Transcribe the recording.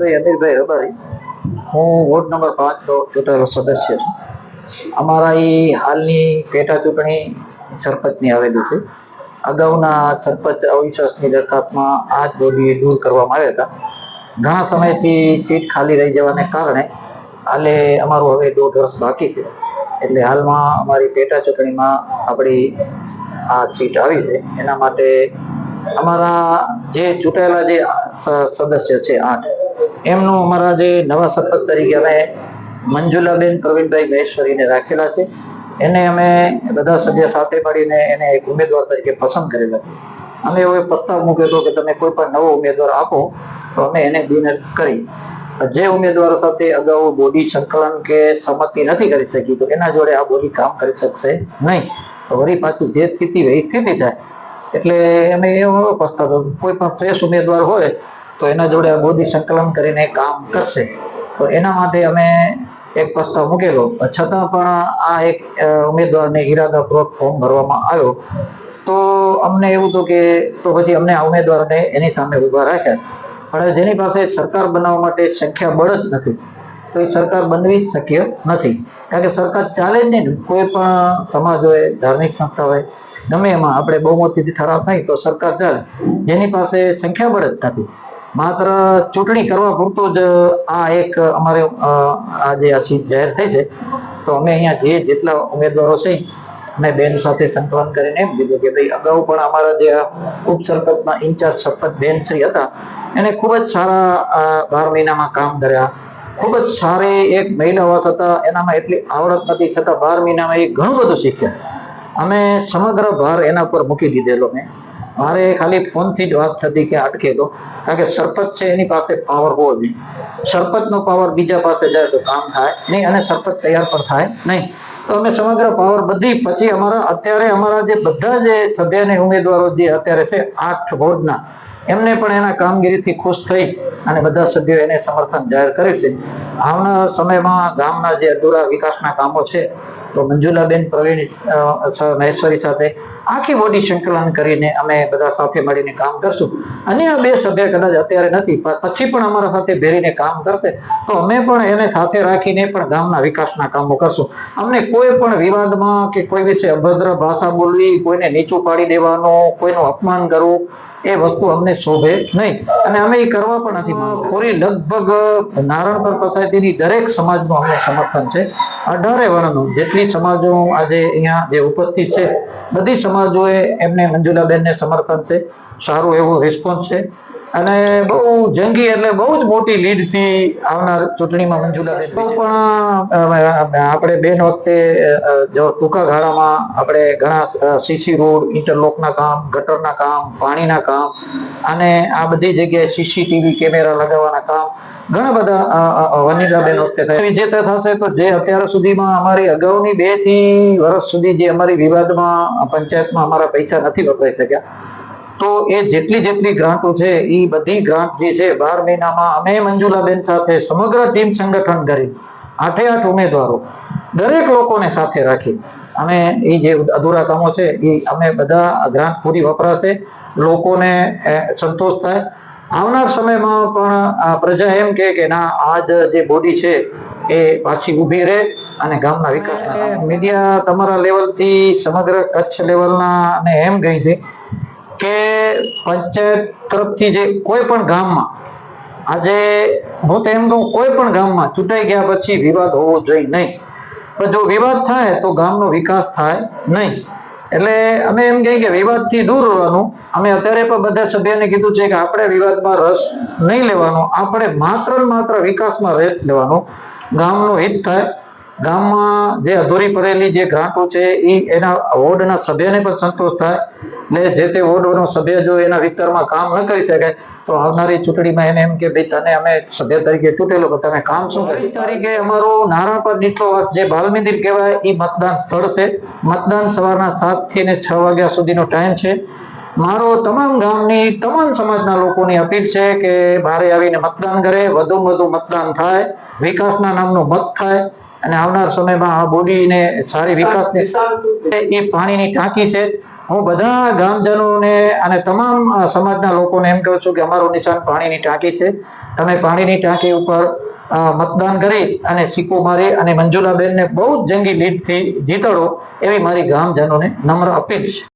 વિકાસભાઈ અમીરભાઈ રબારી, હું ward number 5 નો ચૂંટાયેલો સદસ્ય છું. અમારા એ હાલની પેટા ચૂંટણી સરપંચની આવેલી છે. અગાઉના સરપંચ અવિશ્વાસની દરખાસ્તમાં આ જ બોડી દૂર કરવામાં આવ્યા હતા. ઘણા સમયથી સીટ ખાલી રહી જવાને કારણે હાલે અમારું હવે 1.5 વર્ષ બાકી છે, એટલે હાલમાં અમારી પેટા ચૂંટણીમાં આપણી આ સીટ આવી છે. એના માટે અમારા જે ચૂંટાયેલા જે સદસ્ય છે 8, એમનું અમારા જે નવા સરપંચ તરીકે અમે મંજુલાબેન પ્રવીણભાઈ મહેશ્વરીને રાખેલા છે. એને અમે બધા સભ્ય સાથે મળીને એને એક ઉમેદવાર તરીકે પસંદ કરેલા છે. અમે એવો પ્રસ્તાવ મૂક્યો હતો કે તમે કોઈ પણ નવો ઉમેદવાર આપો તો અમે એને બિનહરીફ કરી. જે ઉમેદવારો સાથે અગાઉ બોડી સંકલન કે સંમતિ નથી કરી શકી તો એના જોડે આ બોડી કામ કરી શકશે નહીં. તો વળી પાછી જે સ્થિતિ હોય એ સ્થિતિ થાય, એટલે અમે એવો પ્રસ્તાવ કોઈ પણ ફ્રેશ ઉમેદવાર હોય તો એના જોડે આ બોડી સંકલન કરીને કામ કરશે. તો એના માટે અમે એક પ્રસ્તાવ મૂકેલો, છતાં પણ આ એક ઉમેદવારને ઈરાદાપૂર્વક ફોર્મ ભરવામાં આવ્યો. તો અમને એવું હતું કે તો પછી અમને આ ઉમેદવારને એની સામે ઉભા રાખ્યા. પણ જેની પાસે સરકાર બનાવવા માટે સંખ્યાબળ જ નથી તો એ સરકાર બનવી શક્ય નથી. કારણ કે સરકાર ચાલે જ નહીં. કોઈ પણ સમાજ હોય, ધાર્મિક સંસ્થા હોય, ગમે એમાં આપણે બહુમતીથી ઠરાવ થાય તો સરકાર ચાલે. જેની પાસે સંખ્યાબળ જ નથી, માત્ર ચૂંટણી કરવા પૂરતું જ આ એક અમારે આજે આ સીટ જાહેર થઈ છે. તો અમે અહીંયા જેટલા ઉમેદવારો છે મેં બેન સાથે સંકલન કરીને એમ કીધું કે ભાઈ અગાઉ પણ અમારા જે ઉપસરપંચના ઇન્ચાર્જ સરપંચ બેન શ્રી હતા એને ખૂબ જ સારા 12 મહિનામાં કામ કર્યા. ખૂબ જ સારી એક મહિલા હોવા છતાં એનામાં એટલી આવડત નથી, છતાં 12 મહિનામાં એ ઘણું બધું શીખ્યા. અમે સમગ્ર ભાર એના પર મૂકી દીધેલો. મારે ખાલી ફોનથી જ વાત થતી કે અટકેલો, કારણ કે સરપંચ છે એની પાસે પાવર હોવો જોઈએ. સરપંચનો પાવર બીજા પાસે જાય તો કામ થાય નહીં અને સરપંચ તૈયાર પણ થાય નહીં. તો અમે સમગ્ર પાવર બધી પછી અત્યારે અમારા જે બધા જે સભ્ય અને ઉમેદવારો જે અત્યારે છે 8 વોર્ડના, એમને પણ એના કામગીરીથી ખુશ થઈ અને બધા સભ્યો એને સમર્થન જાહેર કર્યું છે. આવનારા સમયમાં ગામના જે અધૂરા વિકાસના કામો છે તો મંજુલાબેન પ્રવીણ મહેશ્વરી સાથે આખી બોડી સંકલન કરીને અમે બધા સાથે મળીને કામ કરશું. અને આ 2 સભ્ય કદાચ અત્યારે નથી, પછી પણ અમારા સાથે ભેરીને કામ કરશે તો અમે પણ એને સાથે રાખીને પણ ગામના વિકાસના કામો કરશું. અમને કોઈ પણ વિવાદમાં કે કોઈ વિશે અભદ્ર ભાષા બોલવી, કોઈને નીચું પાડી દેવાનું, કોઈનું અપમાન કરવું, એ વસ્તુ અમને શોભે નહીં અને અમે એ કરવા પણ નથી માંગતા. પૂરી લગભગ નારણપર સોસાયટીની દરેક સમાજનું અમને સમર્થન છે. 18 વર્ણનું જેટલી સમાજો આજે અહીંયા જે ઉપસ્થિત છે બધી સમાજોએ એમને મંજુલાબેનને સમર્થન છે. સારું એવું રિસ્પોન્સ છે અને બહુ જંગી એટલે બહુ જ મોટી લીડથી આવનાર ચૂંટણીમાં મંજુલાબેન પણ આપણે બેન વખતે જો ટૂંકા ગાળામાં આપણે ઘણા સીસી રોડ, ઇન્ટરલોકના કામ, ગટરના કામ, પાણીના કામ અને આ બધી જગ્યાએ સીસીટીવી કેમેરા લગાવવાના કામ ઘણા બધા વનિલાબેન વખતે થાય. વિજેતા થશે તો જે અત્યાર સુધીમાં અમારી અગાઉની 2 થી વર્ષ સુધી જે અમારી વિવાદમાં પંચાયતમાં અમારા પૈસા નથી વપરાઈ શક્યા, તો એ જેટલી ગ્રાન્ટો છે એ બધી ગ્રાન્ટ જે છે 12 મહિનામાં અમે મંજુલાબેન સાથે સમગ્ર ટીમ સંગઠન કરી 8 ઉમેદવારો દરેક લોકોને સાથે રાખી અમે એ જે અધૂરા કામો છે એ અમે બધા ગ્રાન્ટ પૂરી વપરાશે, લોકોને સંતોષ થાય. આવનાર સમયમાં પણ પ્રજા એમ કે ના આજ જે બોડી છે એ પાછી ઊભી રહે અને ગામના વિકાસ. મીડિયા તમારા લેવલથી સમગ્ર કચ્છ લેવલના અને એમ કહી છે કે પંચાયત તરફથી જે કોઈ પણ ગામમાં આજે હું તો એમ કહું કોઈ પણ ગામમાં ચૂંટાઈ ગયા પછી વિવાદ હોવો જોઈએ નહીં. પણ જો વિવાદ થાય તો ગામનો વિકાસ થાય નહીં. એટલે અમે એમ કહીએ કે વિવાદથી દૂર રહેવાનું. અમે અત્યારે પણ બધા સભ્યોને કીધું છે કે આપણે વિવાદમાં રસ નહીં લેવાનો, આપણે માત્ર ને માત્ર વિકાસમાં રસ લેવાનો. ગામનું હિત થાય, ગામમાં જે અધૂરી પડેલી જે ગ્રાન્ટો છે એ એના વોર્ડના સભ્યને પણ સંતોષ થાય ને જે તે વોર્ડનો સભ્ય જો એના વિસ્તારમાં કામ ન કરી શકે તો આવનારી ચૂંટણીમાં એને એમ કે ભાઈ તને અમે સભ્ય તરીકે ચૂંટેલો પણ તમે કામ શું કરી. તારીખે અમારું નારણપર નીટલોવાસ જે બાલમંદિર કહેવાય એ મતદાન સ્થળ છે. મતદાન સવારના 7 થી 6 વાગ્યા સુધીનો ટાઈમ છે. મારો તમામ ગામની તમામ સમાજના લોકોની અપીલ છે કે બહારે આવીને મતદાન કરે, વધુમાં વધુ મતદાન થાય, વિકાસના નામનો મત થાય અને આવનાર સમયમાં આ બોડીને સારી વિકાસની એ પાણીની ટાંકી છે હું બધા ગામજનોને અને તમામ સમાજના લોકોને એમ કહું છું કે અમારું નિશાન પાણીની ટાંકી છે. તમે પાણીની ટાંકી ઉપર મતદાન કરી અને સિક્કો મારી અને મંજુલાબેનને બહુ જ જંગી લીડથી જીતાડો એવી મારી ગામજનોને નમ્ર અપીલ છે.